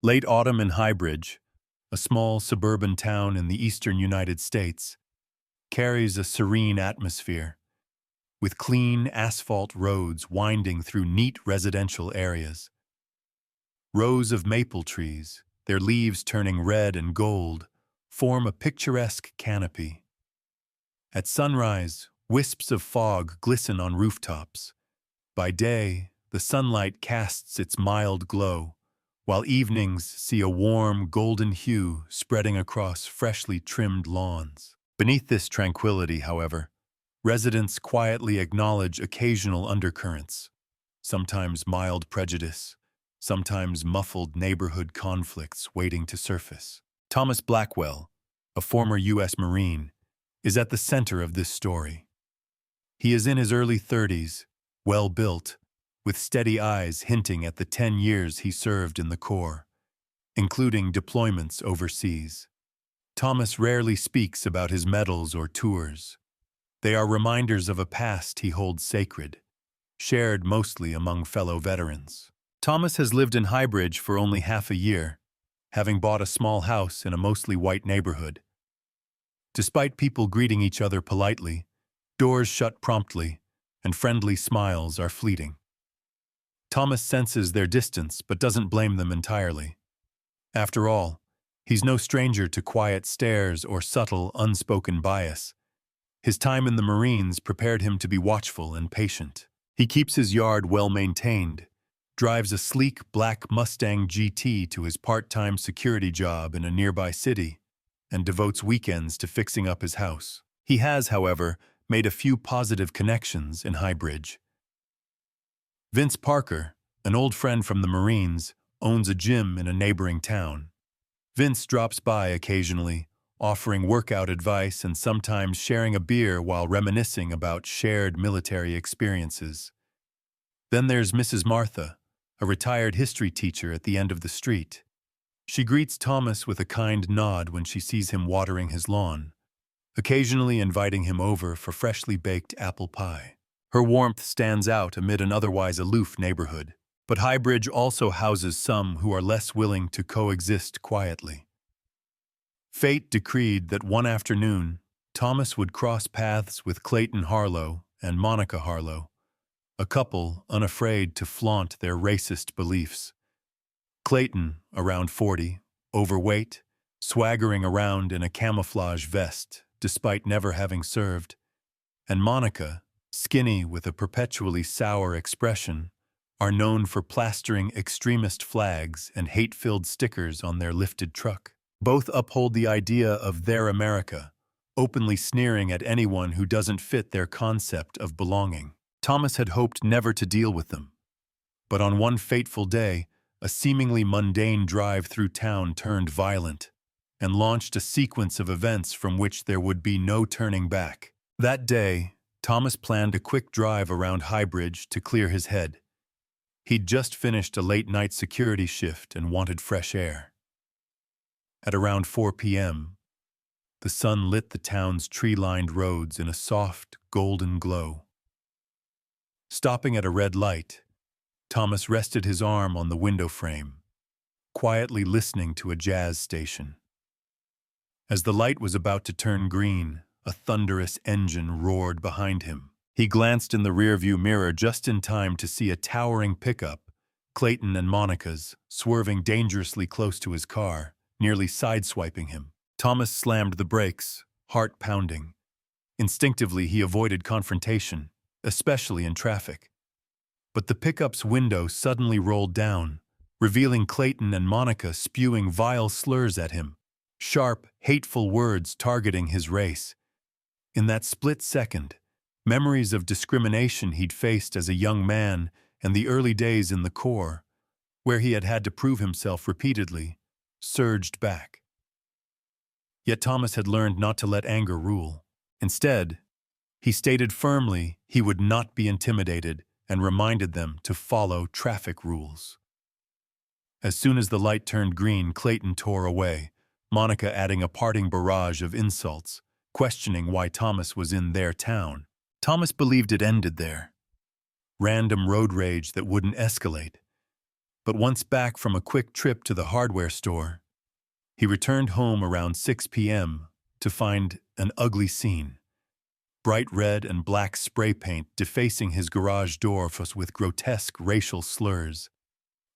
Late autumn in Highbridge, a small suburban town in the eastern United States, carries a serene atmosphere, with clean asphalt roads winding through neat residential areas. Rows of maple trees, their leaves turning red and gold, form a picturesque canopy. At sunrise, wisps of fog glisten on rooftops. By day, the sunlight casts its mild glow, while evenings see a warm, golden hue spreading across freshly trimmed lawns. Beneath this tranquility, however, residents quietly acknowledge occasional undercurrents, sometimes mild prejudice, sometimes muffled neighborhood conflicts waiting to surface. Thomas Blackwell, a former U.S. Marine, is at the center of this story. He is in his early 30s, well-built, with steady eyes hinting at the 10 years he served in the Corps, including deployments overseas. Thomas rarely speaks about his medals or tours. They are reminders of a past he holds sacred, shared mostly among fellow veterans. Thomas has lived in Highbridge for only half a year, having bought a small house in a mostly white neighborhood. Despite people greeting each other politely, doors shut promptly, and friendly smiles are fleeting. Thomas senses their distance but doesn't blame them entirely. After all, he's no stranger to quiet stares or subtle, unspoken bias. His time in the Marines prepared him to be watchful and patient. He keeps his yard well maintained, drives a sleek black Mustang GT to his part-time security job in a nearby city, and devotes weekends to fixing up his house. He has, however, made a few positive connections in Highbridge. Vince Parker, an old friend from the Marines, owns a gym in a neighboring town. Vince drops by occasionally, offering workout advice and sometimes sharing a beer while reminiscing about shared military experiences. Then there's Mrs. Martha, a retired history teacher at the end of the street. She greets Thomas with a kind nod when she sees him watering his lawn, occasionally inviting him over for freshly baked apple pie. Her warmth stands out amid an otherwise aloof neighborhood, but Highbridge also houses some who are less willing to coexist quietly. Fate decreed that one afternoon, Thomas would cross paths with Clayton Harlow and Monica Harlow, a couple unafraid to flaunt their racist beliefs. Clayton, around 40, overweight, swaggering around in a camouflage vest despite never having served, and Monica, skinny with a perpetually sour expression, are known for plastering extremist flags and hate-filled stickers on their lifted truck. Both uphold the idea of their America, openly sneering at anyone who doesn't fit their concept of belonging. Thomas had hoped never to deal with them, but on one fateful day, a seemingly mundane drive through town turned violent and launched a sequence of events from which there would be no turning back. That day, Thomas planned a quick drive around Highbridge to clear his head. He'd just finished a late-night security shift and wanted fresh air. At around 4 p.m., the sun lit the town's tree-lined roads in a soft, golden glow. Stopping at a red light, Thomas rested his arm on the window frame, quietly listening to a jazz station. As the light was about to turn green, a thunderous engine roared behind him. He glanced in the rearview mirror just in time to see a towering pickup, Clayton and Monica's, swerving dangerously close to his car, nearly sideswiping him. Thomas slammed the brakes, heart pounding. Instinctively, he avoided confrontation, especially in traffic. But the pickup's window suddenly rolled down, revealing Clayton and Monica spewing vile slurs at him, sharp, hateful words targeting his race. In that split second, memories of discrimination he'd faced as a young man and the early days in the Corps, where he had had to prove himself repeatedly, surged back. Yet Thomas had learned not to let anger rule. Instead, he stated firmly he would not be intimidated and reminded them to follow traffic rules. As soon as the light turned green, Clayton tore away, Monica adding a parting barrage of insults, questioning why Thomas was in their town. Thomas believed it ended there. Random road rage that wouldn't escalate. But once back from a quick trip to the hardware store, he returned home around 6 p.m. to find an ugly scene. Bright red and black spray paint defacing his garage door with grotesque racial slurs.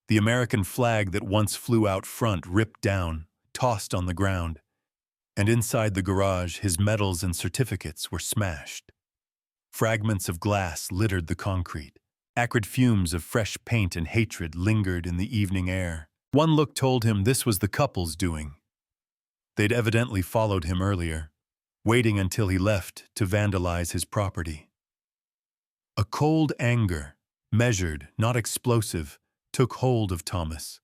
The American flag that once flew out front ripped down, tossed on the ground, and inside the garage his medals and certificates were smashed. Fragments of glass littered the concrete. Acrid fumes of fresh paint and hatred lingered in the evening air. One look told him this was the couple's doing. They'd evidently followed him earlier, waiting until he left to vandalize his property. A cold anger, measured, not explosive, took hold of Thomas.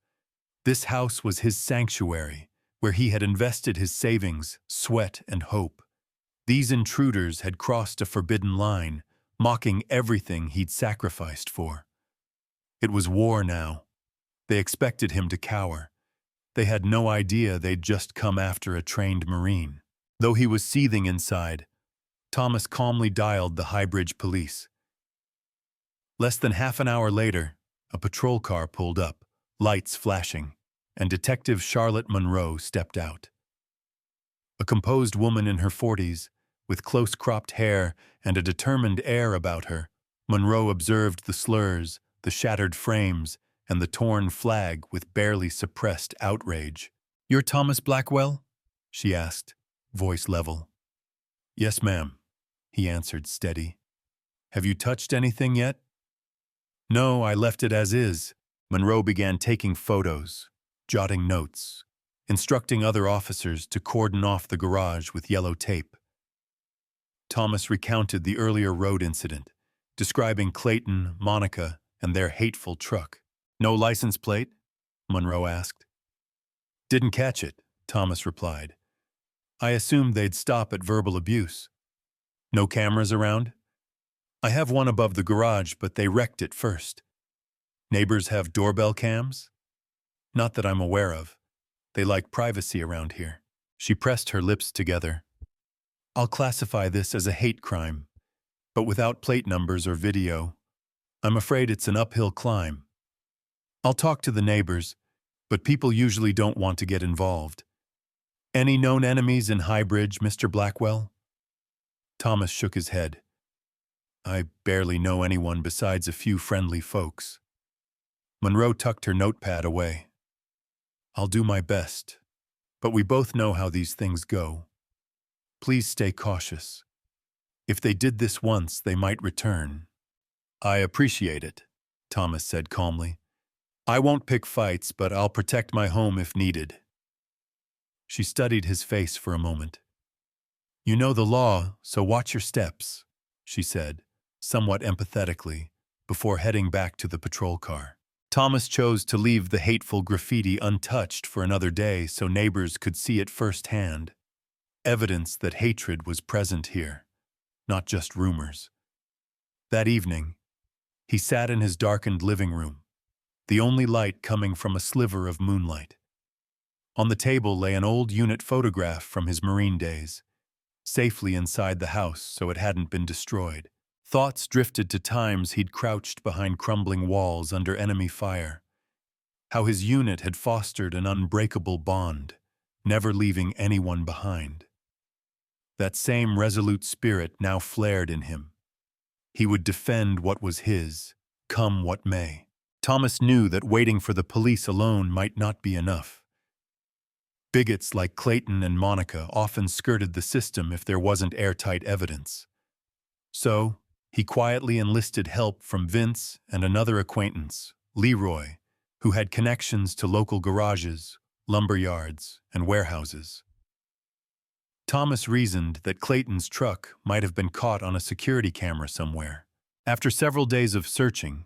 This house was his sanctuary, where he had invested his savings, sweat, and hope. These intruders had crossed a forbidden line, mocking everything he'd sacrificed for. It was war now. They expected him to cower. They had no idea they'd just come after a trained Marine. Though he was seething inside, Thomas calmly dialed the Highbridge police. Less than half an hour later, a patrol car pulled up, lights flashing, and Detective Charlotte Monroe stepped out. A composed woman in her 40s, with close-cropped hair and a determined air about her, Monroe observed the slurs, the shattered frames, and the torn flag with barely suppressed outrage. "You're Thomas Blackwell?" she asked, voice level. "Yes, ma'am," he answered, steady. "Have you touched anything yet?" "No, I left it as is." Monroe began taking photos, jotting notes, instructing other officers to cordon off the garage with yellow tape. Thomas recounted the earlier road incident, describing Clayton, Monica, and their hateful truck. "No license plate?" Monroe asked. "Didn't catch it," Thomas replied. "I assumed they'd stop at verbal abuse." "No cameras around?" "I have one above the garage, but they wrecked it first." "Neighbors have doorbell cams?" "Not that I'm aware of. They like privacy around here." She pressed her lips together. "I'll classify this as a hate crime, but without plate numbers or video, I'm afraid it's an uphill climb. I'll talk to the neighbors, but people usually don't want to get involved. Any known enemies in Highbridge, Mr. Blackwell?" Thomas shook his head. "I barely know anyone besides a few friendly folks." Monroe tucked her notepad away. "I'll do my best, but we both know how these things go. Please stay cautious. If they did this once, they might return." "I appreciate it," Thomas said calmly. "I won't pick fights, but I'll protect my home if needed." She studied his face for a moment. "You know the law, so watch your steps," she said, somewhat empathetically, before heading back to the patrol car. Thomas chose to leave the hateful graffiti untouched for another day so neighbors could see it firsthand. Evidence that hatred was present here, not just rumors. That evening, he sat in his darkened living room, the only light coming from a sliver of moonlight. On the table lay an old unit photograph from his Marine days, safely inside the house so it hadn't been destroyed. Thoughts drifted to times he'd crouched behind crumbling walls under enemy fire, how his unit had fostered an unbreakable bond, never leaving anyone behind. That same resolute spirit now flared in him. He would defend what was his, come what may. Thomas knew that waiting for the police alone might not be enough. Bigots like Clayton and Monica often skirted the system if there wasn't airtight evidence. So, he quietly enlisted help from Vince and another acquaintance, Leroy, who had connections to local garages, lumber yards, and warehouses. Thomas reasoned that Clayton's truck might have been caught on a security camera somewhere. After several days of searching,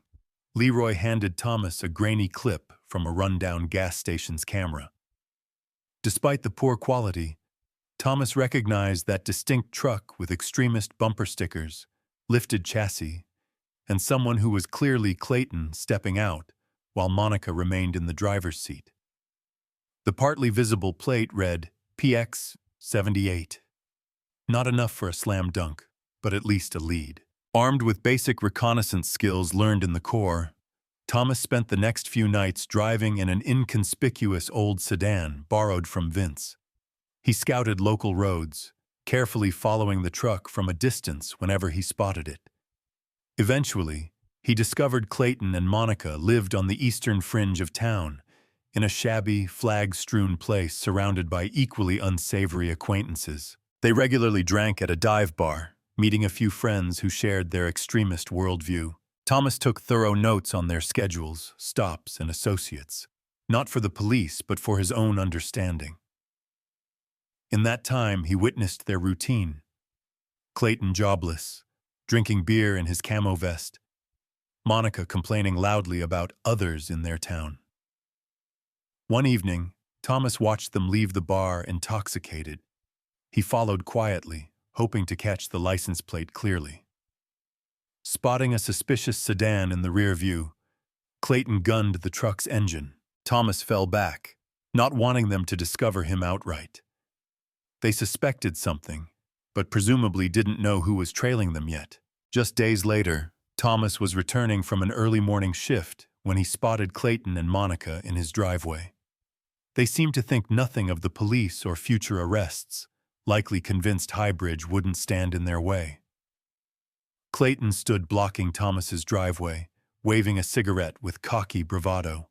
Leroy handed Thomas a grainy clip from a rundown gas station's camera. Despite the poor quality, Thomas recognized that distinct truck with extremist bumper stickers, lifted chassis, and someone who was clearly Clayton stepping out while Monica remained in the driver's seat. The partly visible plate read PX 78. Not enough for a slam dunk, but at least a lead. Armed with basic reconnaissance skills learned in the Corps, Thomas spent the next few nights driving in an inconspicuous old sedan borrowed from Vince. He scouted local roads, carefully following the truck from a distance whenever he spotted it. Eventually, he discovered Clayton and Monica lived on the eastern fringe of town, in a shabby, flag-strewn place surrounded by equally unsavory acquaintances. They regularly drank at a dive bar, meeting a few friends who shared their extremist worldview. Thomas took thorough notes on their schedules, stops, and associates, not for the police but for his own understanding. In that time, he witnessed their routine. Clayton jobless, drinking beer in his camo vest, Monica complaining loudly about others in their town. One evening, Thomas watched them leave the bar intoxicated. He followed quietly, hoping to catch the license plate clearly. Spotting a suspicious sedan in the rear view, Clayton gunned the truck's engine. Thomas fell back, not wanting them to discover him outright. They suspected something, but presumably didn't know who was trailing them yet. Just days later, Thomas was returning from an early morning shift when he spotted Clayton and Monica in his driveway. They seemed to think nothing of the police or future arrests, likely convinced Highbridge wouldn't stand in their way. Clayton stood blocking Thomas's driveway, waving a cigarette with cocky bravado.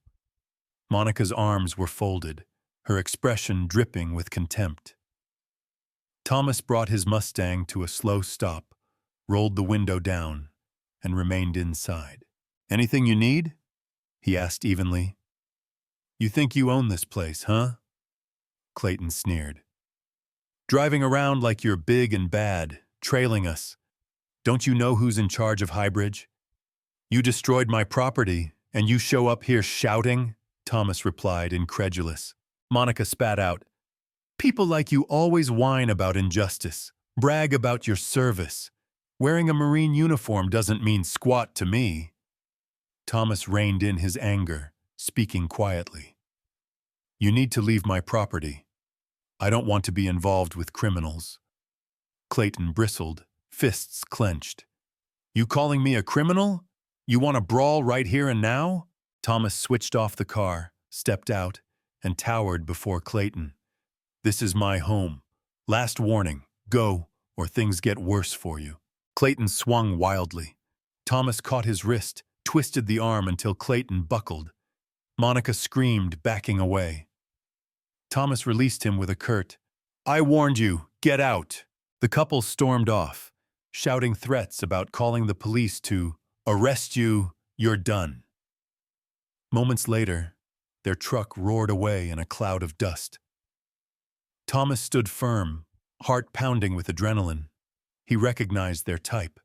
Monica's arms were folded, her expression dripping with contempt. Thomas brought his Mustang to a slow stop, rolled the window down, and remained inside. "Anything you need?" he asked evenly. "You think you own this place, huh?" Clayton sneered. "Driving around like you're big and bad, trailing us. Don't you know who's in charge of Highbridge? You destroyed my property, and you show up here shouting?" Thomas replied, incredulous. Monica spat out. "People like you always whine about injustice, brag about your service. Wearing a Marine uniform doesn't mean squat to me." Thomas reined in his anger, speaking quietly. "You need to leave my property. I don't want to be involved with criminals." Clayton bristled, fists clenched. "You calling me a criminal? You want to brawl right here and now?" Thomas switched off the car, stepped out, and towered before Clayton. "This is my home. Last warning, go, or things get worse for you." Clayton swung wildly. Thomas caught his wrist, twisted the arm until Clayton buckled. Monica screamed, backing away. Thomas released him with a curt, "I warned you, get out." The couple stormed off, shouting threats about calling the police to arrest you, you're done. Moments later, their truck roared away in a cloud of dust. Thomas stood firm, heart pounding with adrenaline. He recognized their type.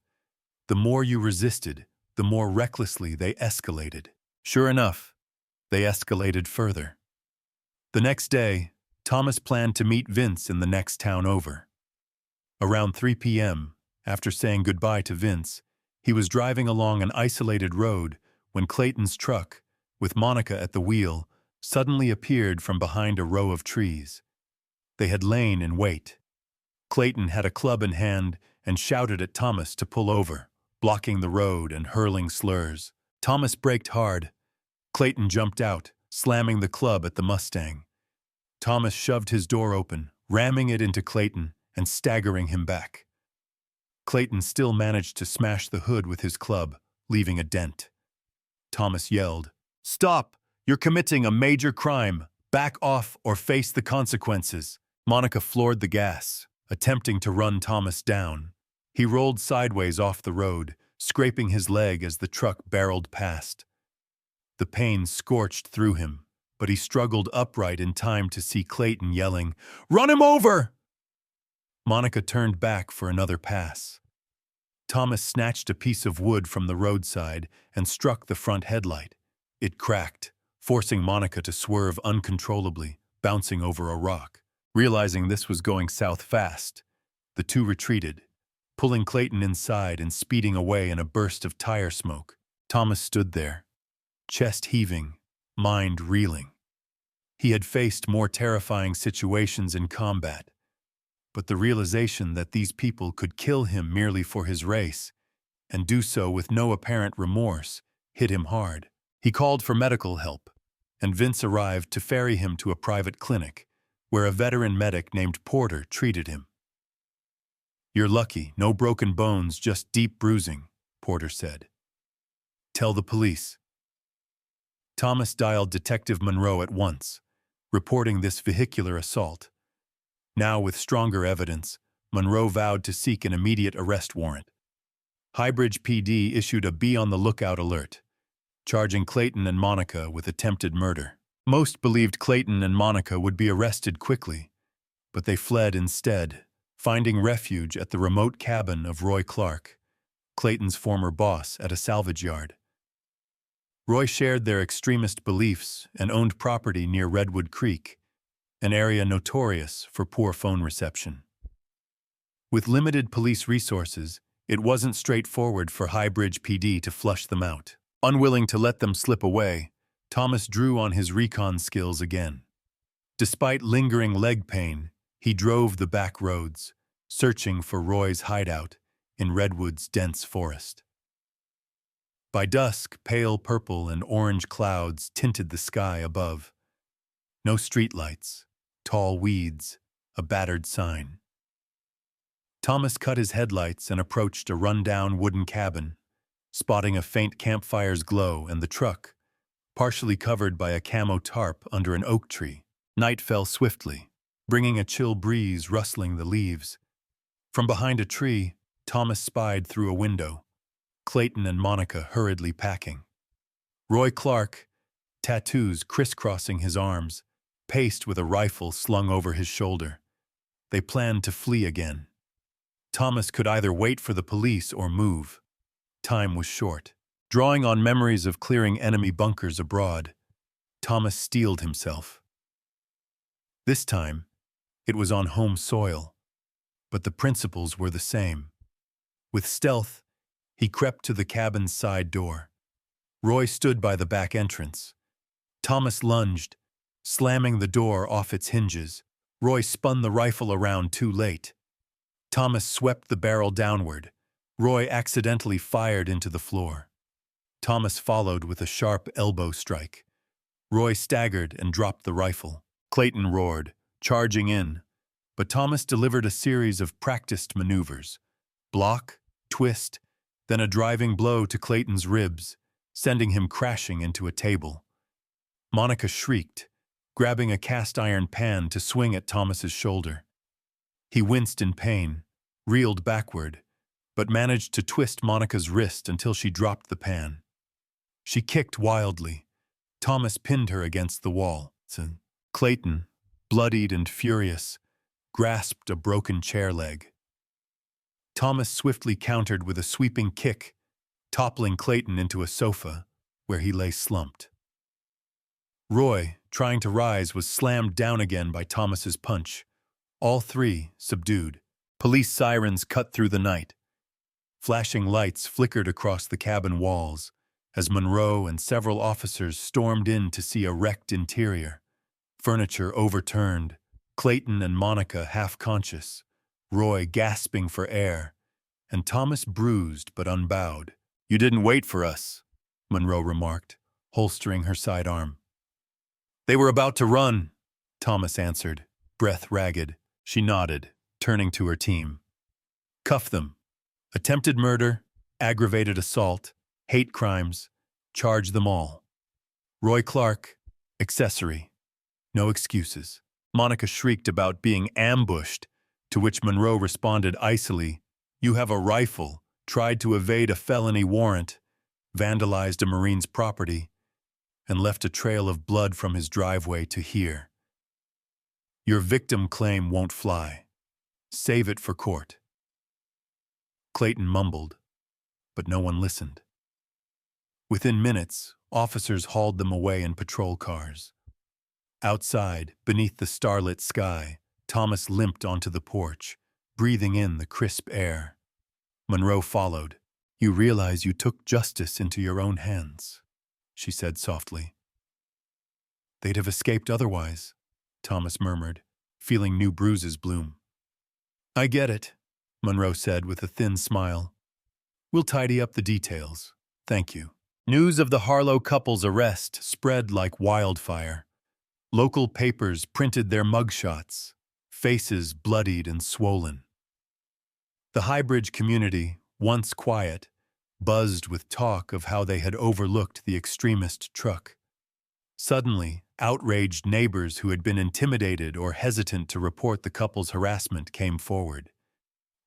The more you resisted, the more recklessly they escalated. Sure enough, they escalated further. The next day, Thomas planned to meet Vince in the next town over. Around 3 p.m., after saying goodbye to Vince, he was driving along an isolated road when Clayton's truck, with Monica at the wheel, suddenly appeared from behind a row of trees. They had lain in wait. Clayton had a club in hand and shouted at Thomas to pull over, blocking the road and hurling slurs. Thomas braked hard. Clayton jumped out, slamming the club at the Mustang. Thomas shoved his door open, ramming it into Clayton and staggering him back. Clayton still managed to smash the hood with his club, leaving a dent. Thomas yelled, "Stop! You're committing a major crime. Back off or face the consequences." Monica floored the gas, attempting to run Thomas down. He rolled sideways off the road, scraping his leg as the truck barreled past. The pain scorched through him, but he struggled upright in time to see Clayton yelling, "Run him over!" Monica turned back for another pass. Thomas snatched a piece of wood from the roadside and struck the front headlight. It cracked, forcing Monica to swerve uncontrollably, bouncing over a rock. Realizing this was going south fast, the two retreated, pulling Clayton inside and speeding away in a burst of tire smoke. Thomas stood there, chest heaving, mind reeling. He had faced more terrifying situations in combat, but the realization that these people could kill him merely for his race, and do so with no apparent remorse, hit him hard. He called for medical help, and Vince arrived to ferry him to a private clinic, where a veteran medic named Porter treated him. "You're lucky, no broken bones, just deep bruising," Porter said. "Tell the police." Thomas dialed Detective Monroe at once, reporting this vehicular assault. Now, with stronger evidence, Monroe vowed to seek an immediate arrest warrant. Highbridge PD issued a be-on-the-lookout alert, charging Clayton and Monica with attempted murder. Most believed Clayton and Monica would be arrested quickly, but they fled instead, finding refuge at the remote cabin of Roy Clark, Clayton's former boss at a salvage yard. Roy shared their extremist beliefs and owned property near Redwood Creek, an area notorious for poor phone reception. With limited police resources, it wasn't straightforward for Highbridge PD to flush them out. Unwilling to let them slip away, Thomas drew on his recon skills again. Despite lingering leg pain, he drove the back roads, searching for Roy's hideout in Redwood's dense forest. By dusk, pale purple and orange clouds tinted the sky above. No streetlights, tall weeds, a battered sign. Thomas cut his headlights and approached a run-down wooden cabin, spotting a faint campfire's glow and the truck, partially covered by a camo tarp under an oak tree. Night fell swiftly, bringing a chill breeze rustling the leaves. From behind a tree, Thomas spied through a window, Clayton and Monica hurriedly packing. Roy Clark, tattoos crisscrossing his arms, paced with a rifle slung over his shoulder. They planned to flee again. Thomas could either wait for the police or move. Time was short. Drawing on memories of clearing enemy bunkers abroad, Thomas steeled himself. This time, it was on home soil, but the principles were the same. With stealth, he crept to the cabin's side door. Roy stood by the back entrance. Thomas lunged, slamming the door off its hinges. Roy spun the rifle around too late. Thomas swept the barrel downward. Roy accidentally fired into the floor. Thomas followed with a sharp elbow strike. Roy staggered and dropped the rifle. Clayton roared, charging in, but Thomas delivered a series of practiced maneuvers. Block, twist, then a driving blow to Clayton's ribs, sending him crashing into a table. Monica shrieked, grabbing a cast-iron pan to swing at Thomas's shoulder. He winced in pain, reeled backward, but managed to twist Monica's wrist until she dropped the pan. She kicked wildly. Thomas pinned her against the wall. Clayton, bloodied and furious, grasped a broken chair leg. Thomas swiftly countered with a sweeping kick, toppling Clayton into a sofa, where he lay slumped. Roy, trying to rise, was slammed down again by Thomas's punch. All three subdued. Police sirens cut through the night. Flashing lights flickered across the cabin walls as Monroe and several officers stormed in to see a wrecked interior. Furniture overturned, Clayton and Monica half-conscious, Roy gasping for air, and Thomas bruised but unbowed. "You didn't wait for us," Monroe remarked, holstering her sidearm. "They were about to run," Thomas answered, breath ragged. She nodded, turning to her team. "Cuff them. Attempted murder, aggravated assault, hate crimes, charge them all. Roy Clark, accessory. No excuses." Monica shrieked about being ambushed, to which Monroe responded icily, "You have a rifle, tried to evade a felony warrant, vandalized a Marine's property, and left a trail of blood from his driveway to here. Your victim claim won't fly. Save it for court." Clayton mumbled, but no one listened. Within minutes, officers hauled them away in patrol cars. Outside, beneath the starlit sky, Thomas limped onto the porch, breathing in the crisp air. Monroe followed. "You realize you took justice into your own hands," she said softly. "They'd have escaped otherwise," Thomas murmured, feeling new bruises bloom. "I get it," Monroe said with a thin smile. "We'll tidy up the details. Thank you." News of the Harlow couple's arrest spread like wildfire. Local papers printed their mugshots, faces bloodied and swollen. The Highbridge community, once quiet, buzzed with talk of how they had overlooked the extremist truck. Suddenly, outraged neighbors who had been intimidated or hesitant to report the couple's harassment came forward.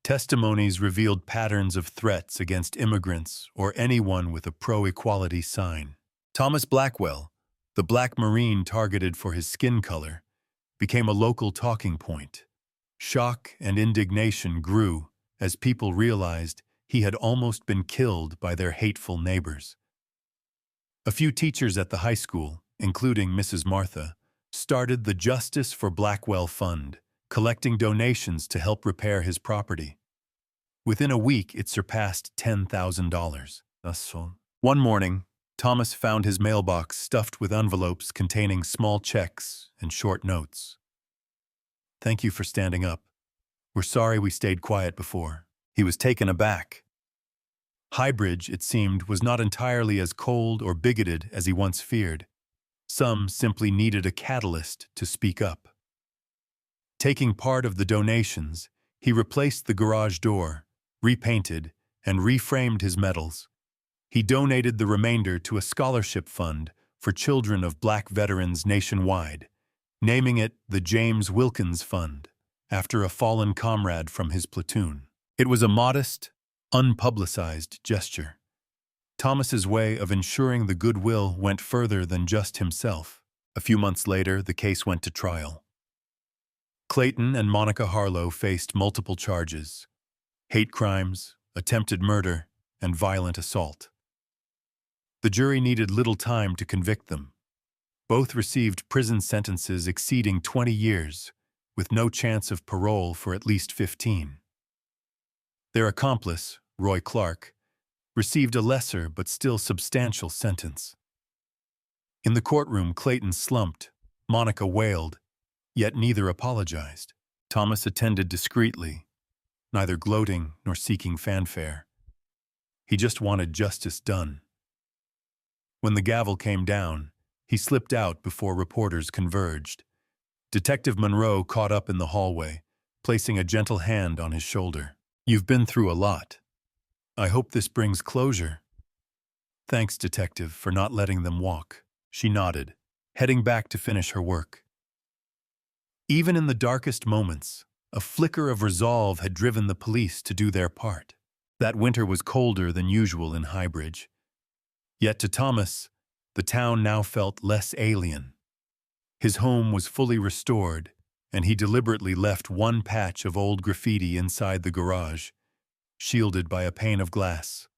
Testimonies revealed patterns of threats against immigrants or anyone with a pro-equality sign. Thomas Blackwell, the Black Marine targeted for his skin color, became a local talking point. Shock and indignation grew as people realized he had almost been killed by their hateful neighbors. A few teachers at the high school, including Mrs. Martha, started the Justice for Blackwell Fund, collecting donations to help repair his property. Within a week, it surpassed $10,000. One morning, Thomas found his mailbox stuffed with envelopes containing small checks and short notes. "Thank you for standing up. We're sorry we stayed quiet before." He was taken aback. Highbridge, it seemed, was not entirely as cold or bigoted as he once feared. Some simply needed a catalyst to speak up. Taking part of the donations, he replaced the garage door, repainted, and reframed his medals. He donated the remainder to a scholarship fund for children of Black veterans nationwide, naming it the James Wilkins Fund, after a fallen comrade from his platoon. It was a modest, unpublicized gesture. Thomas's way of ensuring the goodwill went further than just himself. A few months later, the case went to trial. Clayton and Monica Harlow faced multiple charges: hate crimes, attempted murder, and violent assault. The jury needed little time to convict them. Both received prison sentences exceeding 20 years, with no chance of parole for at least 15. Their accomplice, Roy Clark, received a lesser but still substantial sentence. In the courtroom, Clayton slumped, Monica wailed, yet neither apologized. Thomas attended discreetly, neither gloating nor seeking fanfare. He just wanted justice done. When the gavel came down, he slipped out before reporters converged. Detective Monroe caught up in the hallway, placing a gentle hand on his shoulder. "You've been through a lot. I hope this brings closure." "Thanks, Detective, for not letting them walk." She nodded, heading back to finish her work. Even in the darkest moments, a flicker of resolve had driven the police to do their part. That winter was colder than usual in Highbridge. Yet to Thomas, the town now felt less alien. His home was fully restored, and he deliberately left one patch of old graffiti inside the garage, shielded by a pane of glass,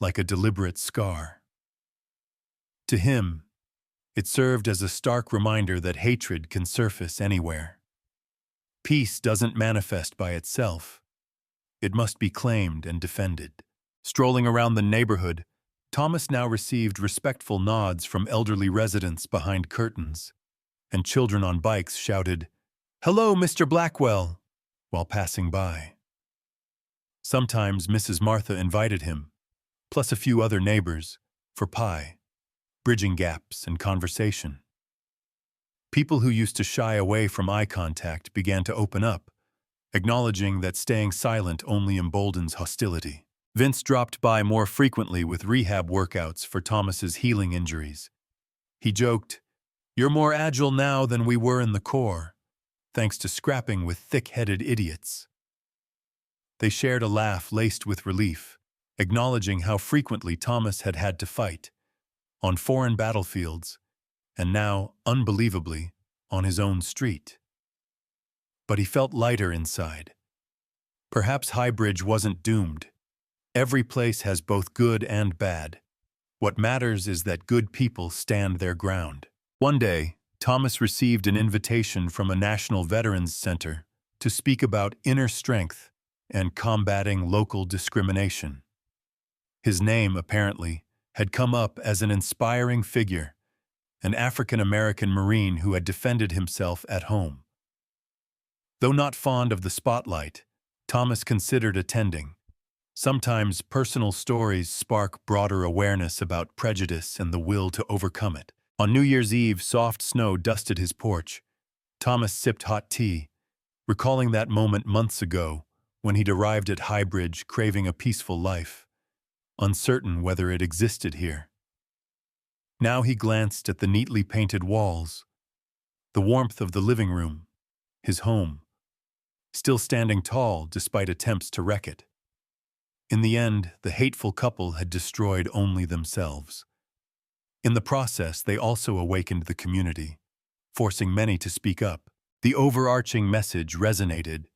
like a deliberate scar. To him, it served as a stark reminder that hatred can surface anywhere. Peace doesn't manifest by itself. It must be claimed and defended. Strolling around the neighborhood, Thomas now received respectful nods from elderly residents behind curtains, and children on bikes shouted, "Hello, Mr. Blackwell," while passing by. Sometimes Mrs. Martha invited him, plus a few other neighbors, for pie, bridging gaps and conversation. People who used to shy away from eye contact began to open up, acknowledging that staying silent only emboldens hostility. Vince dropped by more frequently with rehab workouts for Thomas's healing injuries. He joked, "You're more agile now than we were in the Corps, thanks to scrapping with thick-headed idiots." They shared a laugh laced with relief, acknowledging how frequently Thomas had had to fight, on foreign battlefields, and now, unbelievably, on his own street. But he felt lighter inside. Perhaps Highbridge wasn't doomed. Every place has both good and bad. What matters is that good people stand their ground. One day, Thomas received an invitation from a National Veterans Center to speak about inner strength and combating local discrimination. His name, apparently, had come up as an inspiring figure, an African-American Marine who had defended himself at home. Though not fond of the spotlight, Thomas considered attending, Sometimes personal stories spark broader awareness about prejudice and the will to overcome it. On New Year's Eve, soft snow dusted his porch. Thomas sipped hot tea, recalling that moment months ago when he'd arrived at Highbridge craving a peaceful life, uncertain whether it existed here. Now he glanced at the neatly painted walls, the warmth of the living room, his home, still standing tall despite attempts to wreck it. In the end, the hateful couple had destroyed only themselves. In the process, they also awakened the community, forcing many to speak up. The overarching message resonated.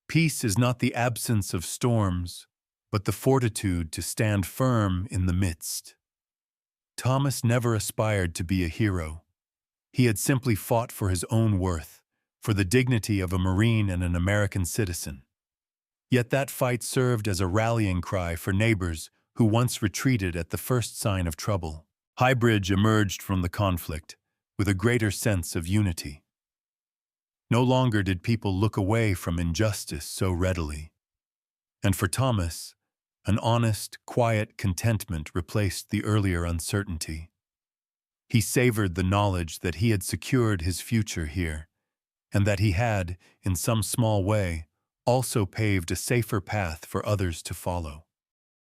Peace is not the absence of storms, but the fortitude to stand firm in the midst. Thomas never aspired to be a hero. He had simply fought for his own worth, for the dignity of a Marine and an American citizen. Yet that fight served as a rallying cry for neighbors who once retreated at the first sign of trouble. Highbridge emerged from the conflict with a greater sense of unity. No longer did people look away from injustice so readily. And for Thomas, an honest, quiet contentment replaced the earlier uncertainty. He savored the knowledge that he had secured his future here, and that he had, in some small way, also paved a safer path for others to follow.